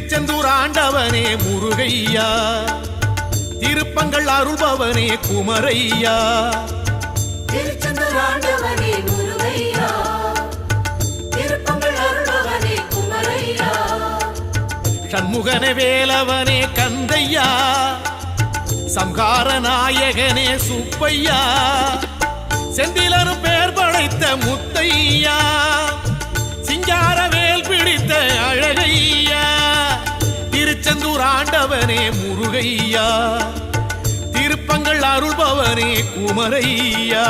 திருச்செந்தூர் ஆண்டவனே முருகையா, திருப்பங்கள் அருள்பவனே குமரையா. திருச்செந்தூர் ஆண்டவனே முருகையா, திருப்பங்கள் அருள்பவனே குமரையா. சண்முகனே வேலவனே கந்தையா, சம்ஹார நாயகனே சுப்பையா. செந்திலரும் பேர் படைத்த முத்தையா, சிங்கார வேல் பிடித்த அழகையா. திருச்செந்தூர் ஆண்டவனே முருகையா, திருப்பங்கள் அருள்பவனே குமரையா.